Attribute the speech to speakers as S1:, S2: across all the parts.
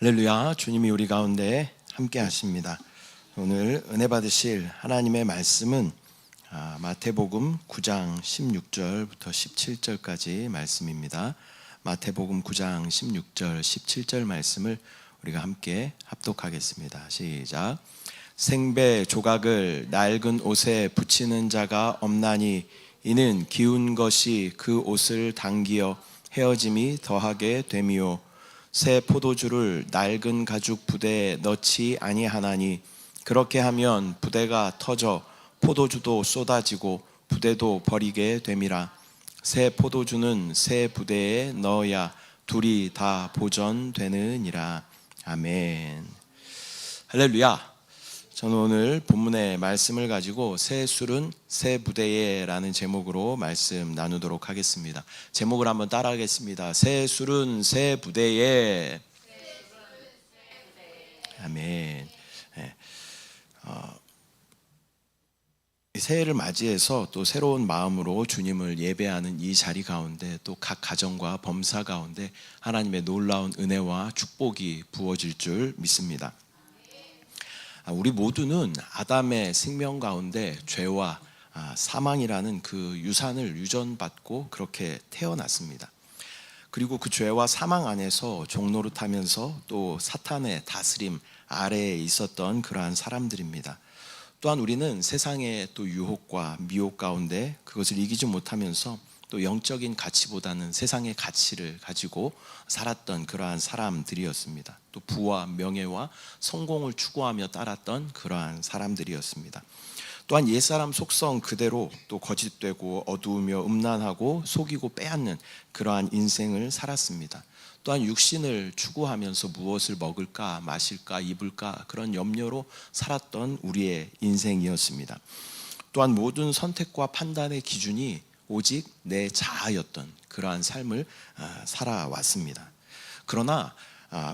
S1: 할렐루야. 주님이 우리 가운데 함께 하십니다. 오늘 은혜 받으실 하나님의 말씀은 마태복음 9장 16절부터 17절까지 말씀입니다. 마태복음 9장 16절 17절 말씀을 우리가 함께 합독하겠습니다. 시작. 생배 조각을 낡은 옷에 붙이는 자가 없나니 이는 기운 것이 그 옷을 당기어 헤어짐이 더하게 됨이요 새 포도주를 낡은 가죽 부대에 넣지 아니하나니 그렇게 하면 부대가 터져 포도주도 쏟아지고 부대도 버리게 됨이라. 새 포도주는 새 부대에 넣어야 둘이 다 보존되느니라. 아멘. 할렐루야. 저는 오늘 본문의 말씀을 가지고 새 술은 새 부대에 라는 제목으로 말씀 나누도록 하겠습니다. 제목을 한번 따라하겠습니다. 새 술은 새 부대에. 아멘. 네. 새해를 맞이해서 또 새로운 마음으로 주님을 예배하는 이 자리 가운데 또 각 가정과 범사 가운데 하나님의 놀라운 은혜와 축복이 부어질 줄 믿습니다. 우리 모두는 아담의 생명 가운데 죄와 사망이라는 그 유산을 유전받고 그렇게 태어났습니다. 그리고 그 죄와 사망 안에서 종노릇하면서 또 사탄의 다스림 아래에 있었던 그러한 사람들입니다. 또한 우리는 세상의 또 유혹과 미혹 가운데 그것을 이기지 못하면서 또 영적인 가치보다는 세상의 가치를 가지고 살았던 그러한 사람들이었습니다. 또 부와 명예와 성공을 추구하며 따랐던 그러한 사람들이었습니다. 또한 옛사람 속성 그대로 또 거짓되고 어두우며 음란하고 속이고 빼앗는 그러한 인생을 살았습니다. 또한 육신을 추구하면서 무엇을 먹을까 마실까 입을까 그런 염려로 살았던 우리의 인생이었습니다. 또한 모든 선택과 판단의 기준이 오직 내 자아였던 그러한 삶을 살아왔습니다. 그러나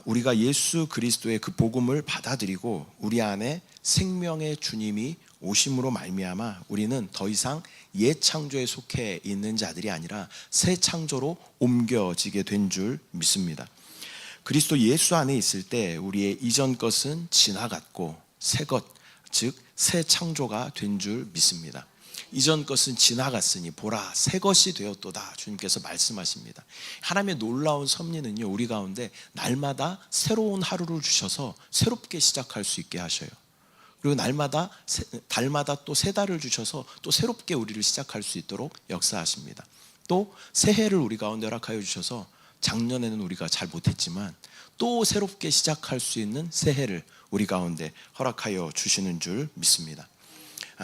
S1: 우리가 예수 그리스도의 그 복음을 받아들이고 우리 안에 생명의 주님이 오심으로 말미암아 우리는 더 이상 옛 창조에 속해 있는 자들이 아니라 새 창조로 옮겨지게 된 줄 믿습니다. 그리스도 예수 안에 있을 때 우리의 이전 것은 지나갔고 새 것, 즉 새 창조가 된 줄 믿습니다. 이전 것은 지나갔으니 보라 새 것이 되었도다 주님께서 말씀하십니다. 하나님의 놀라운 섭리는요 우리 가운데 날마다 새로운 하루를 주셔서 새롭게 시작할 수 있게 하셔요. 그리고 달마다 또 새 달을 주셔서 또 새롭게 우리를 시작할 수 있도록 역사하십니다. 또 새해를 우리 가운데 허락하여 주셔서 작년에는 우리가 잘 못했지만 또 새롭게 시작할 수 있는 새해를 우리 가운데 허락하여 주시는 줄 믿습니다.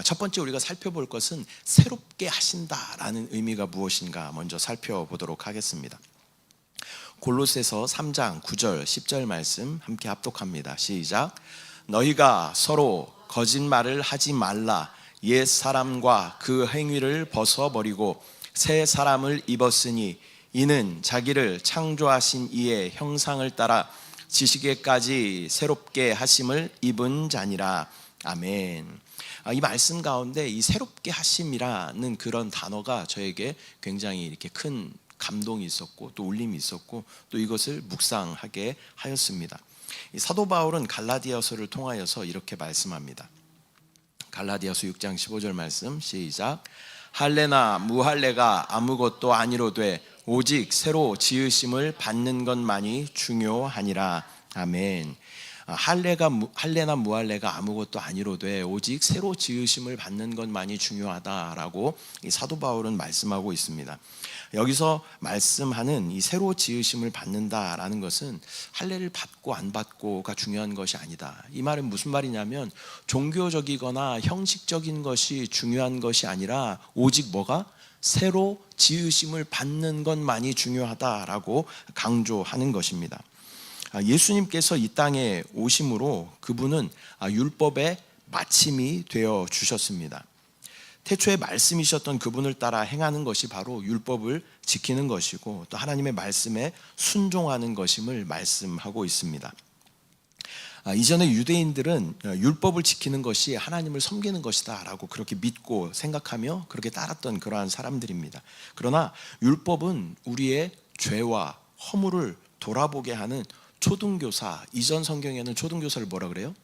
S1: 첫 번째 우리가 살펴볼 것은 새롭게 하신다라는 의미가 무엇인가 먼저 살펴보도록 하겠습니다. 골로새서 3장 9절 10절 말씀 함께 합독합니다. 시작. 너희가 서로 거짓말을 하지 말라. 옛 사람과 그 행위를 벗어버리고 새 사람을 입었으니 이는 자기를 창조하신 이의 형상을 따라 지식에까지 새롭게 하심을 입은 자니라. 아멘. 이 말씀 가운데 이 새롭게 하심이라는 그런 단어가 저에게 굉장히 이렇게 큰 감동이 있었고 또 울림이 있었고 또 이것을 묵상하게 하였습니다. 사도 바울은 갈라디아서를 통하여서 이렇게 말씀합니다. 갈라디아서 6장 15절 말씀 시작. 할례나 무할례가 아무것도 아니로되 오직 새로 지으심을 받는 것만이 중요하니라. 아멘. 할례나 무할례가 아무것도 아니로되 오직 새로 지으심을 받는 것만이 중요하다라고 이 사도 바울은 말씀하고 있습니다. 여기서 말씀하는 이 새로 지으심을 받는다라는 것은 할례를 받고 안 받고가 중요한 것이 아니다. 이 말은 무슨 말이냐면 종교적이거나 형식적인 것이 중요한 것이 아니라 오직 뭐가? 새로 지으심을 받는 것만이 중요하다라고 강조하는 것입니다. 예수님께서 이 땅에 오심으로 그분은 율법의 마침이 되어 주셨습니다. 태초에 말씀이셨던 그분을 따라 행하는 것이 바로 율법을 지키는 것이고 또 하나님의 말씀에 순종하는 것임을 말씀하고 있습니다. 이전에 유대인들은 율법을 지키는 것이 하나님을 섬기는 것이다 라고 그렇게 믿고 생각하며 그렇게 따랐던 그러한 사람들입니다. 그러나 율법은 우리의 죄와 허물을 돌아보게 하는 초등교사, 이전 성경에는 초등교사를 뭐라 그래요?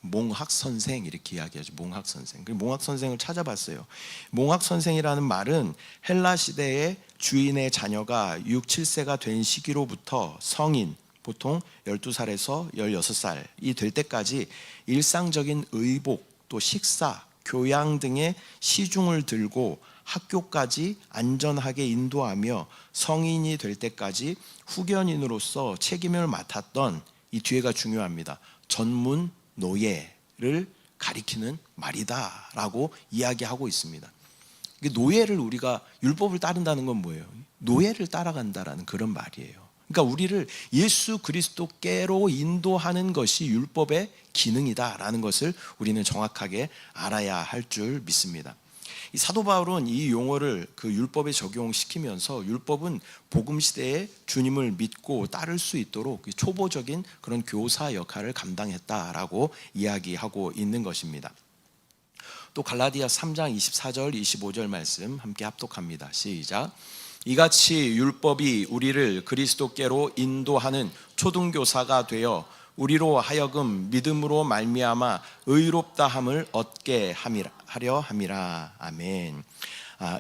S1: 몽학선생 이렇게 이야기하죠. 몽학선생. 몽학선생을 찾아봤어요. 몽학선생이라는 말은 헬라 시대의 주인의 자녀가 6, 7세가 된 시기로부터 성인, 보통 12살에서 16살이 될 때까지 일상적인 의복, 또 식사, 교양 등의 시중을 들고 학교까지 안전하게 인도하며 성인이 될 때까지 후견인으로서 책임을 맡았던, 이 뒤에가 중요합니다, 전문 노예를 가리키는 말이다라고 이야기하고 있습니다. 노예를, 우리가 율법을 따른다는 건 뭐예요? 노예를 따라간다라는 그런 말이에요. 그러니까 우리를 예수 그리스도께로 인도하는 것이 율법의 기능이다라는 것을 우리는 정확하게 알아야 할 줄 믿습니다. 이 사도 바울은 이 용어를 그 율법에 적용시키면서 율법은 복음 시대에 주님을 믿고 따를 수 있도록 초보적인 그런 교사 역할을 감당했다라고 이야기하고 있는 것입니다. 또 갈라디아 3장 24절 25절 말씀 함께 합독합니다. 시작. 이같이 율법이 우리를 그리스도께로 인도하는 초등교사가 되어 우리로 하여금 믿음으로 말미암아 의롭다함을 얻게 하려 함이라. 아멘.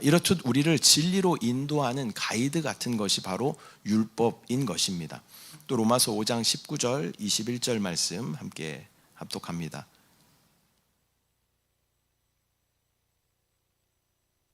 S1: 이렇듯 우리를 진리로 인도하는 가이드 같은 것이 바로 율법인 것입니다. 또 로마서 5장 19절 21절 말씀 함께 합독합니다.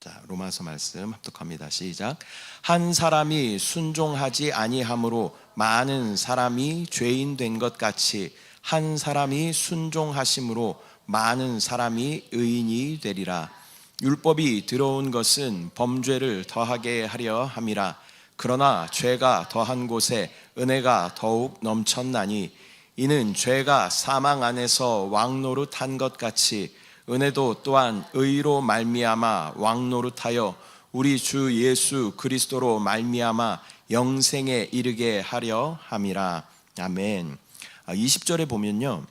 S1: 자, 로마서 말씀 합독합니다. 시작. 한 사람이 순종하지 아니함으로 많은 사람이 죄인 된 것 같이 한 사람이 순종하심으로 많은 사람이 의인이 되리라. 율법이 들어온 것은 범죄를 더하게 하려 함이라. 그러나 죄가 더한 곳에 은혜가 더욱 넘쳤나니 이는 죄가 사망 안에서 왕노릇한 것 같이 은혜도 또한 의로 말미암아 왕노릇하여 우리 주 예수 그리스도로 말미암아 영생에 이르게 하려 함이라. 아멘. 20절에 보면요,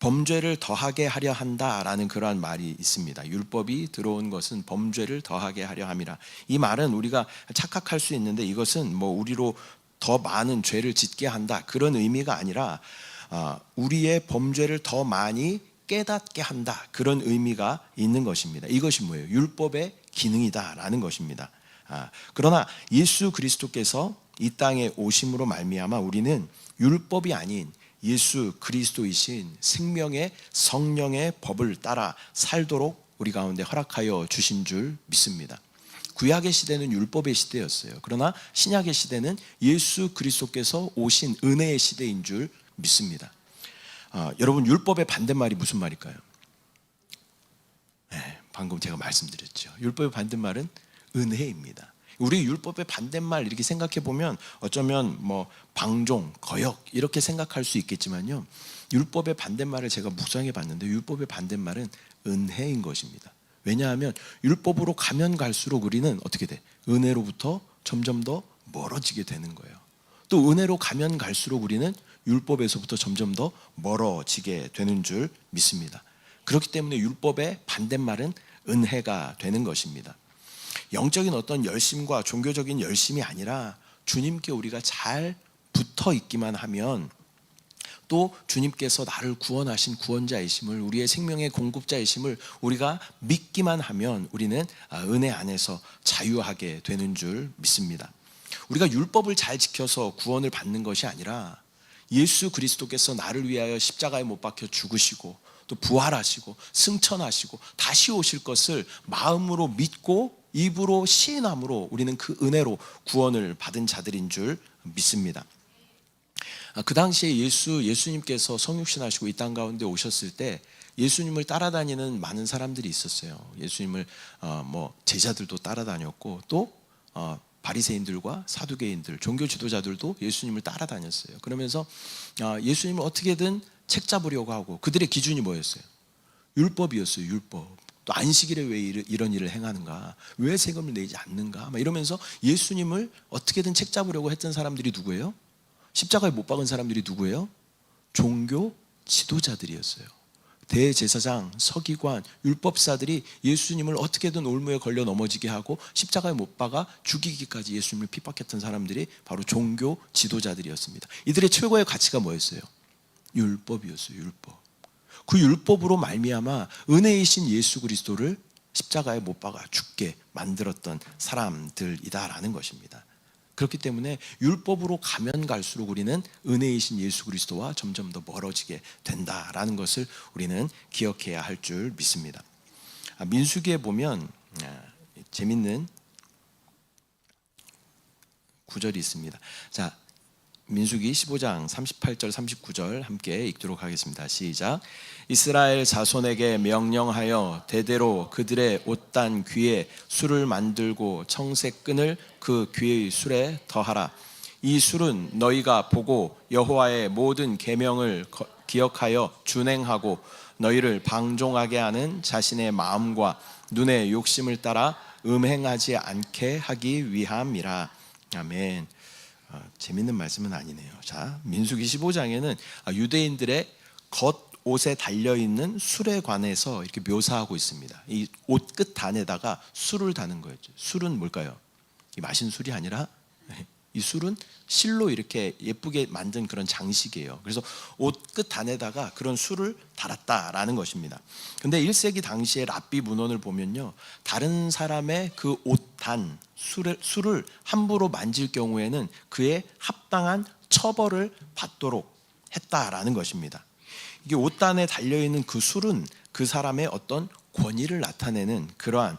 S1: 범죄를 더하게 하려 한다라는 그러한 말이 있습니다. 율법이 들어온 것은 범죄를 더하게 하려 함이라. 이 말은 우리가 착각할 수 있는데 이것은 뭐 우리로 더 많은 죄를 짓게 한다 그런 의미가 아니라 우리의 범죄를 더 많이 깨닫게 한다 그런 의미가 있는 것입니다. 이것이 뭐예요? 율법의 기능이다라는 것입니다. 그러나 예수 그리스도께서 이 땅에 오심으로 말미암아 우리는 율법이 아닌 예수 그리스도이신 생명의 성령의 법을 따라 살도록 우리 가운데 허락하여 주신 줄 믿습니다. 구약의 시대는 율법의 시대였어요. 그러나 신약의 시대는 예수 그리스도께서 오신 은혜의 시대인 줄 믿습니다. 여러분, 율법의 반대말이 무슨 말일까요? 네, 방금 제가 말씀드렸죠. 율법의 반대말은 은혜입니다. 우리 율법의 반대말 이렇게 생각해 보면 어쩌면 뭐 방종, 거역 이렇게 생각할 수 있겠지만요, 율법의 반대말을 제가 묵상해 봤는데 율법의 반대말은 은혜인 것입니다. 왜냐하면 율법으로 가면 갈수록 우리는 어떻게 돼? 은혜로부터 점점 더 멀어지게 되는 거예요. 또 은혜로 가면 갈수록 우리는 율법에서부터 점점 더 멀어지게 되는 줄 믿습니다. 그렇기 때문에 율법의 반대말은 은혜가 되는 것입니다. 영적인 어떤 열심과 종교적인 열심이 아니라 주님께 우리가 잘 붙어 있기만 하면, 또 주님께서 나를 구원하신 구원자이심을, 우리의 생명의 공급자이심을 우리가 믿기만 하면 우리는 은혜 안에서 자유하게 되는 줄 믿습니다. 우리가 율법을 잘 지켜서 구원을 받는 것이 아니라 예수 그리스도께서 나를 위하여 십자가에 못 박혀 죽으시고 또 부활하시고 승천하시고 다시 오실 것을 마음으로 믿고 입으로 시인함으로 우리는 그 은혜로 구원을 받은 자들인 줄 믿습니다. 그 당시에 예수님께서 성육신하시고 이 땅 가운데 오셨을 때 예수님을 따라다니는 많은 사람들이 있었어요. 예수님을 제자들도 따라다녔고 또 바리새인들과 사두개인들, 종교 지도자들도 예수님을 따라다녔어요. 그러면서 예수님을 어떻게든 책 잡으려고 하고, 그들의 기준이 뭐였어요? 율법이었어요. 율법. 또 안식일에 왜 이런 일을 행하는가? 왜 세금을 내지 않는가? 막 이러면서 예수님을 어떻게든 책 잡으려고 했던 사람들이 누구예요? 십자가에 못 박은 사람들이 누구예요? 종교 지도자들이었어요. 대제사장, 서기관, 율법사들이 예수님을 어떻게든 올무에 걸려 넘어지게 하고 십자가에 못 박아 죽이기까지 예수님을 핍박했던 사람들이 바로 종교 지도자들이었습니다. 이들의 최고의 가치가 뭐였어요? 율법이었어요. 율법. 그 율법으로 말미암아 은혜이신 예수 그리스도를 십자가에 못 박아 죽게 만들었던 사람들이다라는 것입니다. 그렇기 때문에 율법으로 가면 갈수록 우리는 은혜이신 예수 그리스도와 점점 더 멀어지게 된다라는 것을 우리는 기억해야 할 줄 믿습니다. 민수기에 보면 재밌는 구절이 있습니다. 자, 민수기 15장 38절 39절 함께 읽도록 하겠습니다. 시작. 이스라엘 자손에게 명령하여 대대로 그들의 옷단 귀에 술을 만들고 청색 끈을 그 귀의 술에 더하라. 이 술은 너희가 보고 여호와의 모든 계명을 기억하여 준행하고 너희를 방종하게 하는 자신의 마음과 눈의 욕심을 따라 음행하지 않게 하기 위함이라. 아멘. 재밌는 말씀은 아니네요. 자, 민수기 15장에는 유대인들의 겉옷에 달려있는 술에 관해서 이렇게 묘사하고 있습니다. 이 옷 끝 단에다가 술을 다는 거였죠. 술은 뭘까요? 이 마신 술이 아니라 이 술은 실로 이렇게 예쁘게 만든 그런 장식이에요. 그래서 옷 끝 단에다가 그런 술을 달았다라는 것입니다. 근데 1세기 당시의 랍비 문헌을 보면요, 다른 사람의 그 옷 단 술을 함부로 만질 경우에는 그에 합당한 처벌을 받도록 했다라는 것입니다. 이게 옷단에 달려있는 그 술은 그 사람의 어떤 권위를 나타내는 그러한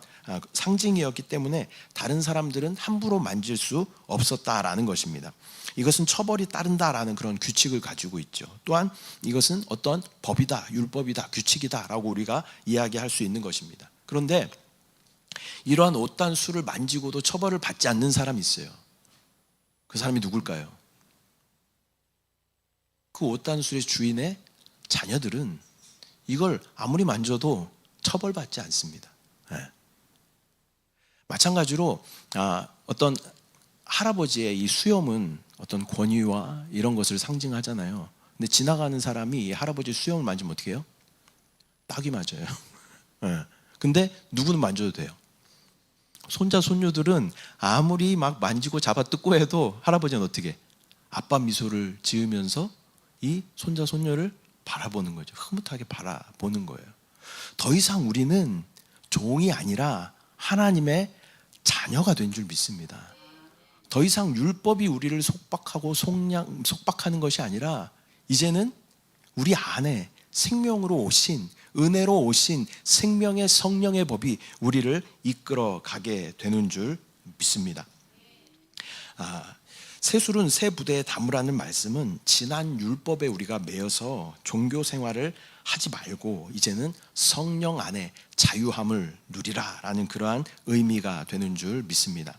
S1: 상징이었기 때문에 다른 사람들은 함부로 만질 수 없었다라는 것입니다. 이것은 처벌이 따른다라는 그런 규칙을 가지고 있죠. 또한 이것은 어떤 법이다, 율법이다, 규칙이다라고 우리가 이야기할 수 있는 것입니다. 그런데 이러한 옷단 술을 만지고도 처벌을 받지 않는 사람이 있어요. 그 사람이 누굴까요? 그 옷단 술의 주인의 자녀들은 이걸 아무리 만져도 처벌받지 않습니다. 네. 마찬가지로 어떤 할아버지의 이 수염은 어떤 권위와 이런 것을 상징하잖아요. 근데 지나가는 사람이 이 할아버지 수염을 만지면 어떻게 해요? 딱이 맞아요. 네. 근데 누구는 만져도 돼요. 손자 손녀들은 아무리 막 만지고 잡아 뜯고 해도 할아버지는 어떻게 아빠 미소를 지으면서 이 손자 손녀를 바라보는 거죠. 흐뭇하게 바라보는 거예요. 더 이상 우리는 종이 아니라 하나님의 자녀가 된 줄 믿습니다. 더 이상 율법이 우리를 속박하고 속박하는 것이 아니라 이제는 우리 안에 생명으로 오신, 은혜로 오신 생명의 성령의 법이 우리를 이끌어 가게 되는 줄 믿습니다. 새 술은 새 부대에 담으라는 말씀은 지난 율법에 우리가 매여서 종교 생활을 하지 말고 이제는 성령 안에 자유함을 누리라라는 그러한 의미가 되는 줄 믿습니다.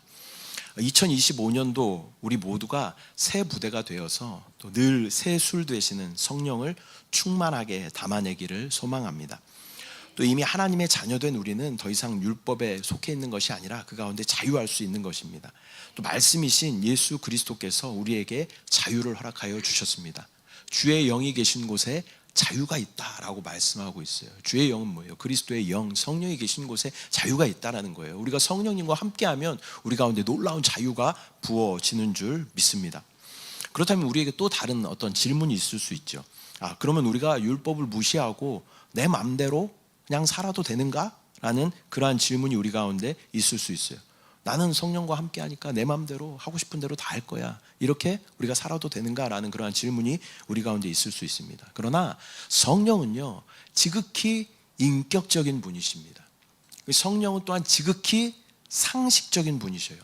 S1: 2025년도 우리 모두가 새 부대가 되어서 또 늘 새 술 되시는 성령을 충만하게 담아내기를 소망합니다. 또 이미 하나님의 자녀된 우리는 더 이상 율법에 속해 있는 것이 아니라 그 가운데 자유할 수 있는 것입니다. 또 말씀이신 예수 그리스도께서 우리에게 자유를 허락하여 주셨습니다. 주의 영이 계신 곳에 자유가 있다라고 말씀하고 있어요. 주의 영은 뭐예요? 그리스도의 영, 성령이 계신 곳에 자유가 있다라는 거예요. 우리가 성령님과 함께하면 우리 가운데 놀라운 자유가 부어지는 줄 믿습니다. 그렇다면 우리에게 또 다른 어떤 질문이 있을 수 있죠. 그러면 우리가 율법을 무시하고 내 마음대로 그냥 살아도 되는가? 라는 그러한 질문이 우리 가운데 있을 수 있어요. 나는 성령과 함께 하니까 내 마음대로 하고 싶은 대로 다 할 거야. 이렇게 우리가 살아도 되는가라는 그러한 질문이 우리 가운데 있을 수 있습니다. 그러나 성령은요, 지극히 인격적인 분이십니다. 성령은 또한 지극히 상식적인 분이셔요.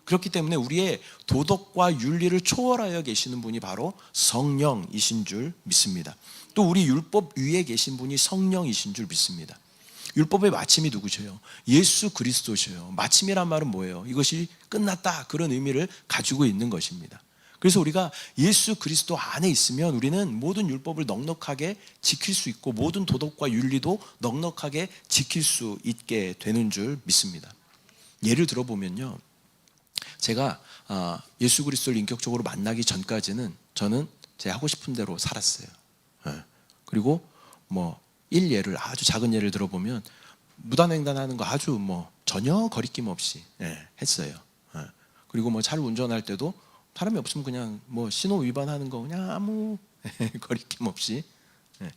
S1: 그렇기 때문에 우리의 도덕과 윤리를 초월하여 계시는 분이 바로 성령이신 줄 믿습니다. 또 우리 율법 위에 계신 분이 성령이신 줄 믿습니다. 율법의 마침이 누구셔요? 예수 그리스도셔요. 마침이란 말은 뭐예요? 이것이 끝났다, 그런 의미를 가지고 있는 것입니다. 그래서 우리가 예수 그리스도 안에 있으면 우리는 모든 율법을 넉넉하게 지킬 수 있고 모든 도덕과 윤리도 넉넉하게 지킬 수 있게 되는 줄 믿습니다. 예를 들어보면요, 제가 예수 그리스도를 인격적으로 만나기 전까지는 저는 제 하고 싶은 대로 살았어요. 그리고 일예를 아주 작은 예를 들어보면 무단횡단하는 거 아주 뭐 전혀 거리낌 없이 했어요. 그리고 뭐 차를 운전할 때도 사람이 없으면 그냥 뭐 신호 위반하는 거 그냥 아무 거리낌 없이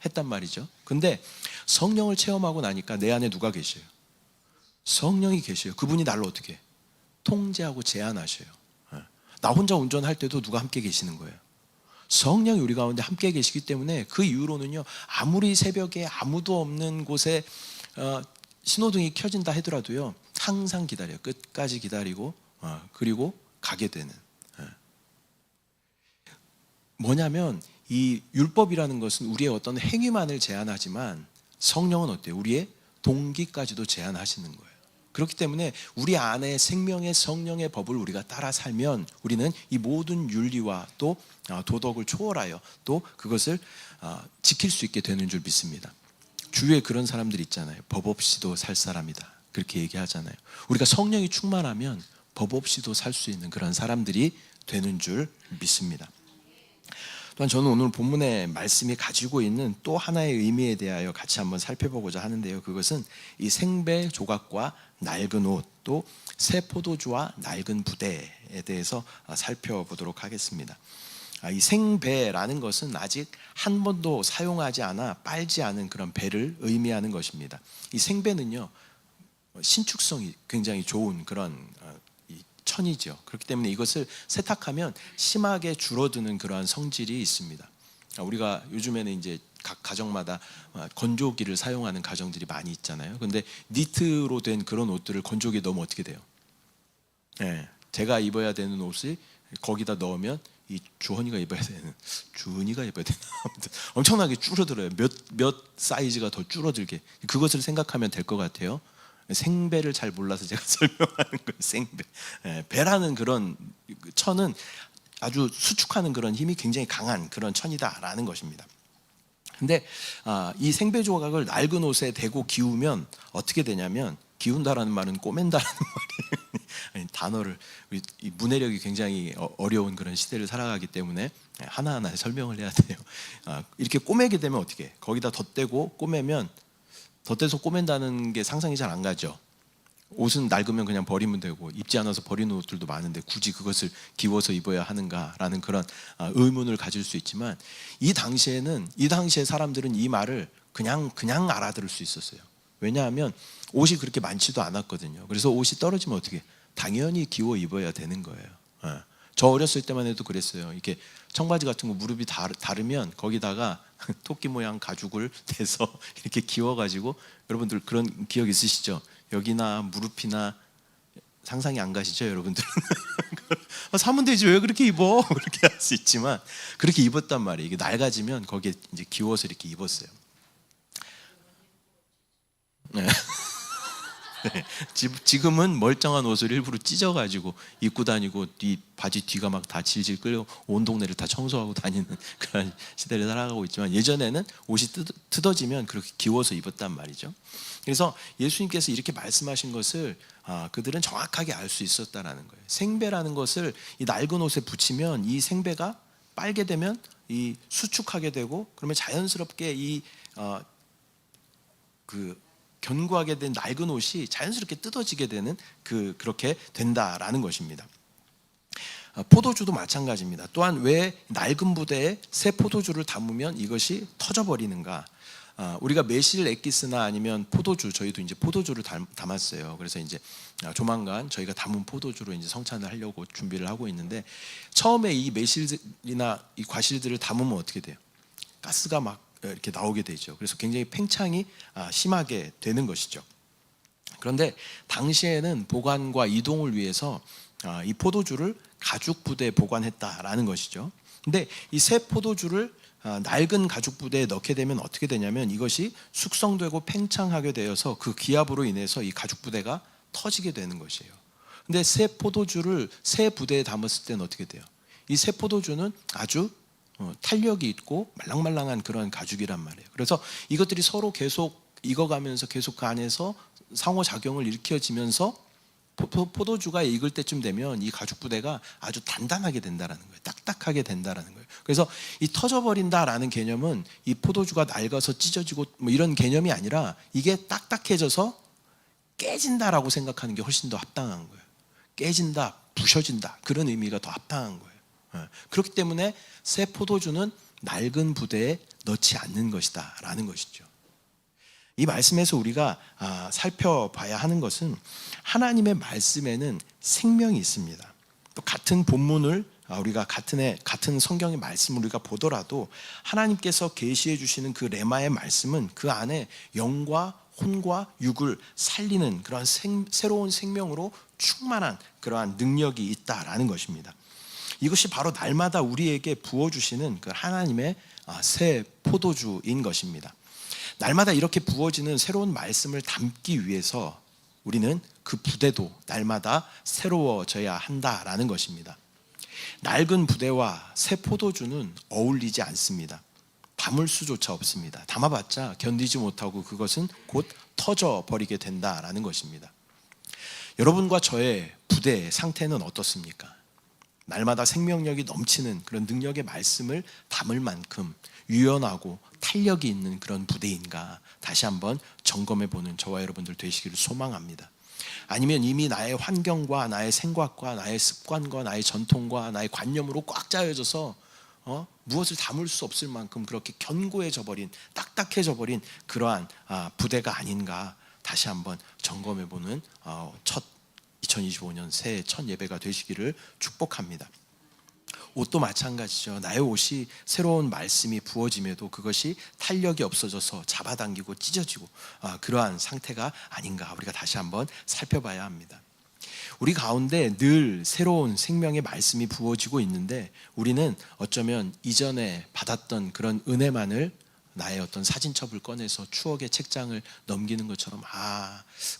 S1: 했단 말이죠. 근데 성령을 체험하고 나니까 내 안에 누가 계셔요? 성령이 계셔요. 그분이 나를 어떻게 통제하고 제한하셔요. 나 혼자 운전할 때도 누가 함께 계시는 거예요. 성령이 우리 가운데 함께 계시기 때문에 그 이후로는요, 아무리 새벽에 아무도 없는 곳에 신호등이 켜진다 하더라도요, 항상 기다려요. 끝까지 기다리고 그리고 가게 되는. 뭐냐면 이 율법이라는 것은 우리의 어떤 행위만을 제한하지만 성령은 어때요? 우리의 동기까지도 제한하시는 거예요. 그렇기 때문에 우리 안에 생명의 성령의 법을 우리가 따라 살면 우리는 이 모든 윤리와 또 도덕을 초월하여 또 그것을 지킬 수 있게 되는 줄 믿습니다. 주위에 그런 사람들 있잖아요. 법 없이도 살 사람이다, 그렇게 얘기하잖아요. 우리가 성령이 충만하면 법 없이도 살 수 있는 그런 사람들이 되는 줄 믿습니다. 또한 저는 오늘 본문의 말씀이 가지고 있는 또 하나의 의미에 대하여 같이 한번 살펴보고자 하는데요. 그것은 이 생배 조각과 낡은 옷, 또 새 포도주와 낡은 부대에 대해서 살펴보도록 하겠습니다. 이 생배라는 것은 아직 한 번도 사용하지 않아 빨지 않은 그런 배를 의미하는 것입니다. 이 생배는요, 신축성이 굉장히 좋은 그런 천이죠. 그렇기 때문에 이것을 세탁하면 심하게 줄어드는 그러한 성질이 있습니다. 우리가 요즘에는 이제 각 가정마다 건조기를 사용하는 가정들이 많이 있잖아요. 근데 니트로 된 그런 옷들을 건조기에 넣으면 어떻게 돼요? 제가 입어야 되는 옷을 거기다 넣으면 이 주은이가 입어야 되나 엄청나게 줄어들어요. 몇 사이즈가 더 줄어들게. 그것을 생각하면 될 것 같아요. 생배를 잘 몰라서 제가 설명하는 거예요. 생배. 배라는 그런 천은 아주 수축하는 그런 힘이 굉장히 강한 그런 천이다라는 것입니다. 근데 이 생배 조각을 낡은 옷에 대고 기우면 어떻게 되냐면, 기운다라는 말은 꼬맨다라는 말이에요. 단어를, 이 문해력이 굉장히 어려운 그런 시대를 살아가기 때문에 하나하나 설명을 해야 돼요. 이렇게 꼬매게 되면 어떻게 해? 거기다 덧대고 꼬매면, 덧대서 꼬맨다는 게 상상이 잘 안 가죠. 옷은 낡으면 그냥 버리면 되고 입지 않아서 버리는 옷들도 많은데 굳이 그것을 기워서 입어야 하는가라는 그런 의문을 가질 수 있지만, 이 당시에 사람들은 이 말을 그냥 알아들을 수 있었어요. 왜냐하면 옷이 그렇게 많지도 않았거든요. 그래서 옷이 떨어지면 어떻게? 당연히 기워 입어야 되는 거예요. 저 어렸을 때만 해도 그랬어요. 이렇게 청바지 같은 거 무릎이 다르면 거기다가 토끼 모양 가죽을 대서 이렇게 기워가지고, 여러분들 그런 기억 있으시죠? 여기나 무릎이나 상상이 안 가시죠, 여러분들? 사면 되지 왜 그렇게 입어? 그렇게 할 수 있지만 그렇게 입었단 말이에요. 이게 낡아지면 거기에 이제 기워서 이렇게 입었어요. 네. 지금은 멀쩡한 옷을 일부러 찢어가지고 입고 다니고 바지 뒤가 막 다 질질 끌려 온 동네를 다 청소하고 다니는 그런 시대를 살아가고 있지만, 예전에는 옷이 뜯어지면 그렇게 기워서 입었단 말이죠. 그래서 예수님께서 이렇게 말씀하신 것을 그들은 정확하게 알 수 있었다라는 거예요. 생배라는 것을 이 낡은 옷에 붙이면 이 생배가 빨게 되면 이 수축하게 되고, 그러면 자연스럽게 견고하게 된 낡은 옷이 자연스럽게 뜯어지게 되는 그렇게 된다라는 것입니다. 포도주도 마찬가지입니다. 또한 왜 낡은 부대에 새 포도주를 담으면 이것이 터져버리는가? 우리가 매실 엑기스나 아니면 포도주, 저희도 이제 포도주를 담았어요. 그래서 이제 조만간 저희가 담은 포도주로 이제 성찬을 하려고 준비를 하고 있는데, 처음에 이 매실이나 이 과실들을 담으면 어떻게 돼요? 가스가 막 이렇게 나오게 되죠. 그래서 굉장히 팽창이 심하게 되는 것이죠. 그런데 당시에는 보관과 이동을 위해서 이 포도주를 가죽 부대에 보관했다라는 것이죠. 근데 이 새 포도주를 낡은 가죽 부대에 넣게 되면 어떻게 되냐면, 이것이 숙성되고 팽창하게 되어서 그 기압으로 인해서 이 가죽 부대가 터지게 되는 것이에요. 근데 새 포도주를 새 부대에 담았을 때는 어떻게 돼요? 이 새 포도주는 아주 탄력이 있고 말랑말랑한 그런 가죽이란 말이에요. 그래서 이것들이 서로 계속 익어가면서 계속 그 안에서 상호작용을 일으켜지면서 포도주가 익을 때쯤 되면 이 가죽 부대가 아주 단단하게 된다라는 거예요. 딱딱하게 된다라는 거예요. 그래서 이 터져버린다라는 개념은 이 포도주가 낡아서 찢어지고 뭐 이런 개념이 아니라 이게 딱딱해져서 깨진다라고 생각하는 게 훨씬 더 합당한 거예요. 깨진다, 부셔진다, 그런 의미가 더 합당한 거예요. 그렇기 때문에 새 포도주는 낡은 부대에 넣지 않는 것이다 라는 것이죠. 이 말씀에서 우리가 살펴봐야 하는 것은 하나님의 말씀에는 생명이 있습니다. 또 같은 본문을 우리가 같은 성경의 말씀을 우리가 보더라도 하나님께서 계시해 주시는 그 레마의 말씀은 그 안에 영과 혼과 육을 살리는 그러한 새로운 생명으로 충만한 그러한 능력이 있다라는 것입니다. 이것이 바로 날마다 우리에게 부어주시는 그 하나님의 새 포도주인 것입니다. 날마다 이렇게 부어지는 새로운 말씀을 담기 위해서 우리는 그 부대도 날마다 새로워져야 한다라는 것입니다. 낡은 부대와 새 포도주는 어울리지 않습니다. 담을 수조차 없습니다. 담아봤자 견디지 못하고 그것은 곧 터져버리게 된다라는 것입니다. 여러분과 저의 부대의 상태는 어떻습니까? 날마다 생명력이 넘치는 그런 능력의 말씀을 담을 만큼 유연하고 탄력이 있는 그런 부대인가 다시 한번 점검해보는 저와 여러분들 되시기를 소망합니다. 아니면 이미 나의 환경과 나의 생각과 나의 습관과 나의 전통과 나의 관념으로 꽉 짜여져서 무엇을 담을 수 없을 만큼 그렇게 견고해져 버린, 딱딱해져 버린 그러한 부대가 아닌가 다시 한번 점검해보는 첫 2025년 새해 첫 예배가 되시기를 축복합니다. 옷도 마찬가지죠. 나의 옷이 새로운 말씀이 부어짐에도 그것이 탄력이 없어져서 잡아당기고 찢어지고 그러한 상태가 아닌가 우리가 다시 한번 살펴봐야 합니다. 우리 가운데 늘 새로운 생명의 말씀이 부어지고 있는데 우리는 어쩌면 이전에 받았던 그런 은혜만을 나의 어떤 사진첩을 꺼내서 추억의 책장을 넘기는 것처럼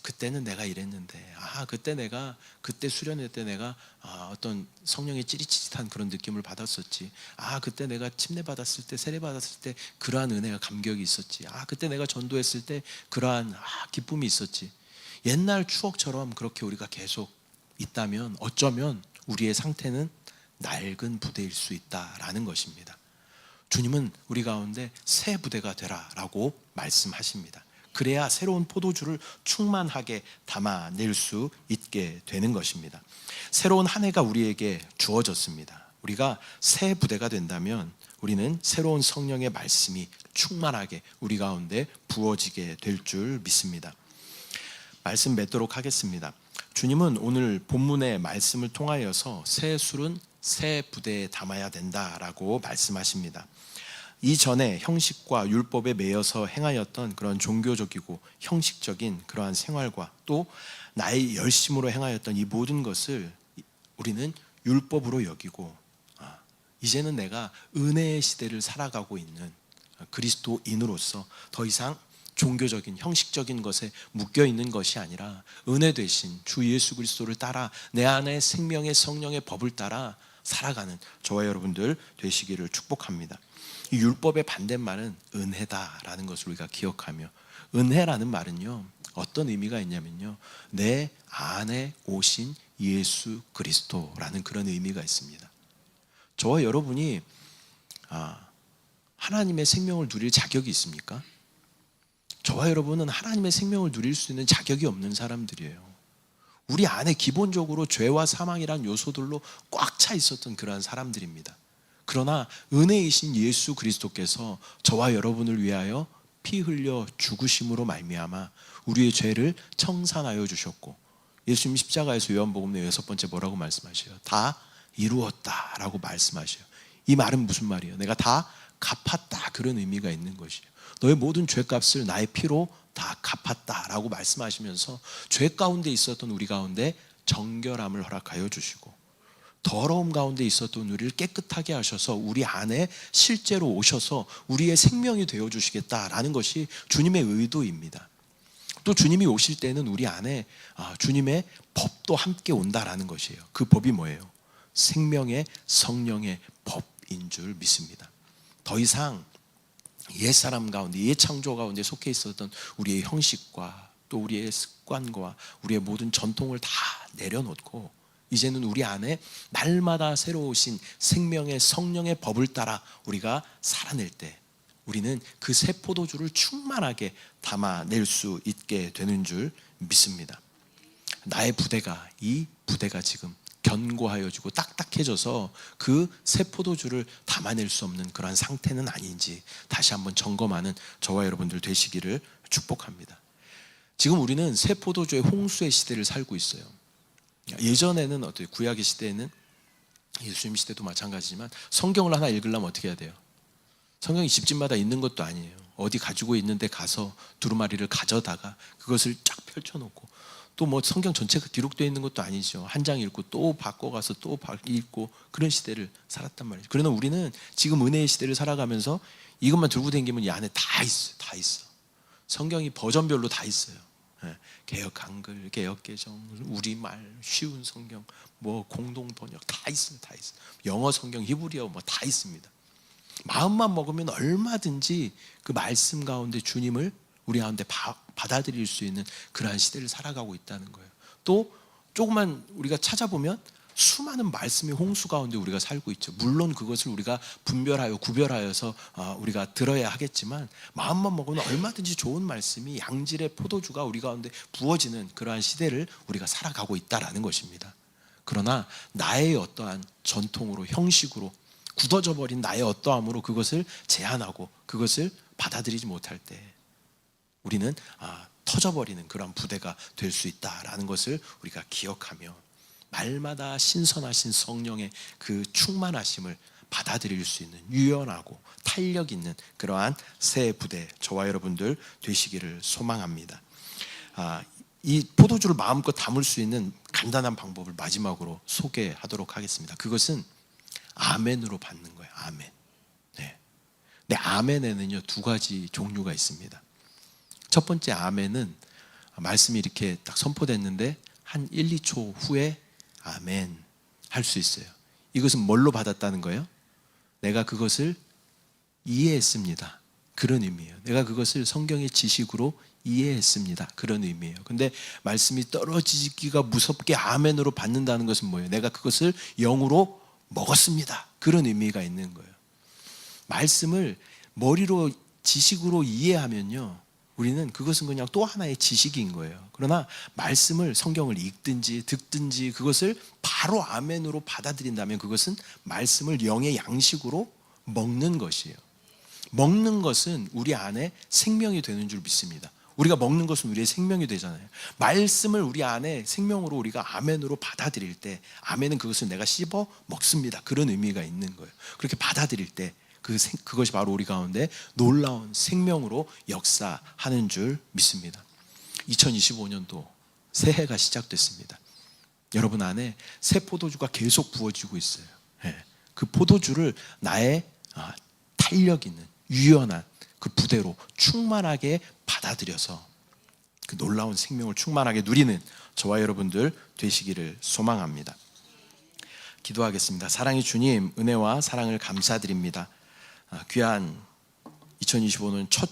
S1: 그때는 내가 이랬는데 그때 수련회 때 내가 어떤 성령의 찌릿찌릿한 그런 느낌을 받았었지. 그때 내가 침례 받았을 때 세례 받았을 때 그러한 은혜가 감격이 있었지. 그때 내가 전도했을 때 그러한 기쁨이 있었지. 옛날 추억처럼 그렇게 우리가 계속 있다면 어쩌면 우리의 상태는 낡은 부대일 수 있다라는 것입니다. 주님은 우리 가운데 새 부대가 되라라고 말씀하십니다. 그래야 새로운 포도주를 충만하게 담아낼 수 있게 되는 것입니다. 새로운 한 해가 우리에게 주어졌습니다. 우리가 새 부대가 된다면 우리는 새로운 성령의 말씀이 충만하게 우리 가운데 부어지게 될 줄 믿습니다. 말씀 맺도록 하겠습니다. 주님은 오늘 본문의 말씀을 통하여서 새 술은 새 부대에 담아야 된다라고 말씀하십니다. 이전에 형식과 율법에 매여서 행하였던 그런 종교적이고 형식적인 그러한 생활과 또 나의 열심으로 행하였던 이 모든 것을 우리는 율법으로 여기고 이제는 내가 은혜의 시대를 살아가고 있는 그리스도인으로서 더 이상 종교적인 형식적인 것에 묶여 있는 것이 아니라 은혜 되신 주 예수 그리스도를 따라 내 안에 생명의 성령의 법을 따라 살아가는 저와 여러분들 되시기를 축복합니다. 이 율법의 반대말은 은혜다라는 것을 우리가 기억하며 은혜라는 말은요 어떤 의미가 있냐면요 내 안에 오신 예수 그리스도라는 그런 의미가 있습니다. 저와 여러분이 하나님의 생명을 누릴 자격이 있습니까? 저와 여러분은 하나님의 생명을 누릴 수 있는 자격이 없는 사람들이에요. 우리 안에 기본적으로 죄와 사망이란 요소들로 꽉 차 있었던 그러한 사람들입니다. 그러나 은혜이신 예수 그리스도께서 저와 여러분을 위하여 피 흘려 죽으심으로 말미암아 우리의 죄를 청산하여 주셨고 예수님 십자가에서 요한복음 내 6번째 뭐라고 말씀하셔요? 다 이루었다라고 말씀하셔요. 이 말은 무슨 말이에요? 내가 다 갚았다 그런 의미가 있는 것이에요. 너의 모든 죄값을 나의 피로 다 갚았다라고 말씀하시면서 죄 가운데 있었던 우리 가운데 정결함을 허락하여 주시고 더러움 가운데 있었던 우리를 깨끗하게 하셔서 우리 안에 실제로 오셔서 우리의 생명이 되어주시겠다라는 것이 주님의 의도입니다. 또 주님이 오실 때는 우리 안에 주님의 법도 함께 온다라는 것이에요. 그 법이 뭐예요? 생명의 성령의 법인 줄 믿습니다. 더 이상 옛사람 가운데 옛 창조 가운데 속해 있었던 우리의 형식과 또 우리의 습관과 우리의 모든 전통을 다 내려놓고 이제는 우리 안에 날마다 새로우신 생명의 성령의 법을 따라 우리가 살아낼 때 우리는 그 새 포도주를 충만하게 담아낼 수 있게 되는 줄 믿습니다. 나의 부대가, 이 부대가 지금 견고하여지고 딱딱해져서 그 새 포도주를 담아낼 수 없는 그러한 상태는 아닌지 다시 한번 점검하는 저와 여러분들 되시기를 축복합니다. 지금 우리는 새 포도주의 홍수의 시대를 살고 있어요. 예전에는 어때요? 구약의 시대에는, 예수님 시대도 마찬가지지만 성경을 하나 읽으려면 어떻게 해야 돼요? 성경이 집집마다 있는 것도 아니에요. 어디 가지고 있는데 가서 두루마리를 가져다가 그것을 쫙 펼쳐놓고 또 뭐 성경 전체가 기록되어 있는 것도 아니죠. 한 장 읽고 또 바꿔가서 또 읽고 그런 시대를 살았단 말이죠. 그러나 우리는 지금 은혜의 시대를 살아가면서 이것만 들고 다니면 이 안에 다 있어요. 다 있어. 성경이 버전별로 다 있어요. 개역 한글, 개역 개정, 우리말, 쉬운 성경, 뭐 공동 번역 다 있어요. 다 있어요. 영어 성경, 히브리어 뭐 다 있습니다. 마음만 먹으면 얼마든지 그 말씀 가운데 주님을 우리 가운데 받아들일 수 있는 그러한 시대를 살아가고 있다는 거예요. 또 조금만 우리가 찾아보면 수많은 말씀의 홍수 가운데 우리가 살고 있죠. 물론 그것을 우리가 분별하여 구별하여서 우리가 들어야 하겠지만 마음만 먹으면 얼마든지 좋은 말씀이 양질의 포도주가 우리 가운데 부어지는 그러한 시대를 우리가 살아가고 있다라는 것입니다. 그러나 나의 어떠한 전통으로, 형식으로 굳어져 버린 나의 어떠함으로 그것을 제한하고 그것을 받아들이지 못할 때 우리는 터져버리는 그런 부대가 될 수 있다라는 것을 우리가 기억하며 날마다 신선하신 성령의 그 충만하심을 받아들일 수 있는 유연하고 탄력 있는 그러한 새 부대, 저와 여러분들 되시기를 소망합니다. 이 포도주를 마음껏 담을 수 있는 간단한 방법을 마지막으로 소개하도록 하겠습니다. 그것은 아멘으로 받는 거예요. 아멘. 네. 근데 아멘에는요 2가지 종류가 있습니다. 첫 번째 아멘은 말씀이 이렇게 딱 선포됐는데 한 1, 2초 후에 아멘 할 수 있어요. 이것은 뭘로 받았다는 거예요? 내가 그것을 이해했습니다. 그런 의미예요. 내가 그것을 성경의 지식으로 이해했습니다. 그런 의미예요. 근데 말씀이 떨어지기가 무섭게 아멘으로 받는다는 것은 뭐예요? 내가 그것을 영으로 먹었습니다. 그런 의미가 있는 거예요. 말씀을 머리로 지식으로 이해하면요 우리는 그것은 그냥 또 하나의 지식인 거예요. 그러나 말씀을, 성경을 읽든지 듣든지 그것을 바로 아멘으로 받아들인다면 그것은 말씀을 영의 양식으로 먹는 것이에요. 먹는 것은 우리 안에 생명이 되는 줄 믿습니다. 우리가 먹는 것은 우리의 생명이 되잖아요. 말씀을 우리 안에 생명으로 우리가 아멘으로 받아들일 때 아멘은 그것을 내가 씹어 먹습니다. 그런 의미가 있는 거예요. 그렇게 받아들일 때 그것이 바로 우리 가운데 놀라운 생명으로 역사하는 줄 믿습니다. 2025년도 새해가 시작됐습니다. 여러분 안에 새 포도주가 계속 부어지고 있어요. 그 포도주를 나의 탄력 있는 유연한 그 부대로 충만하게 받아들여서 그 놀라운 생명을 충만하게 누리는 저와 여러분들 되시기를 소망합니다. 기도하겠습니다. 사랑의 주님, 은혜와 사랑을 감사드립니다. 귀한 2025년 첫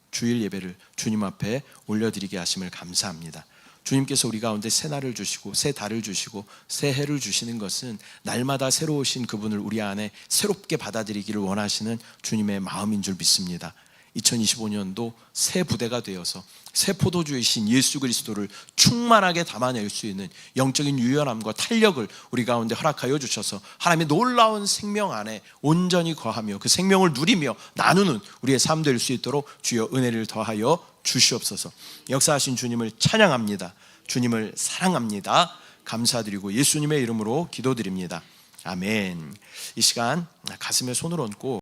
S1: 주일 예배를 주님 앞에 올려드리게 하심을 감사합니다. 주님께서 우리 가운데 새 날을 주시고 새 달을 주시고 새 해를 주시는 것은 날마다 새로우신 그분을 우리 안에 새롭게 받아들이기를 원하시는 주님의 마음인 줄 믿습니다. 2025년도 새 부대가 되어서 새 포도주이신 예수 그리스도를 충만하게 담아낼 수 있는 영적인 유연함과 탄력을 우리 가운데 허락하여 주셔서 하나님의 놀라운 생명 안에 온전히 거하며 그 생명을 누리며 나누는 우리의 삶 될 수 있도록 주여 은혜를 더하여 주시옵소서. 역사하신 주님을 찬양합니다. 주님을 사랑합니다. 감사드리고 예수님의 이름으로 기도드립니다. 아멘. 이 시간 가슴에 손을 얹고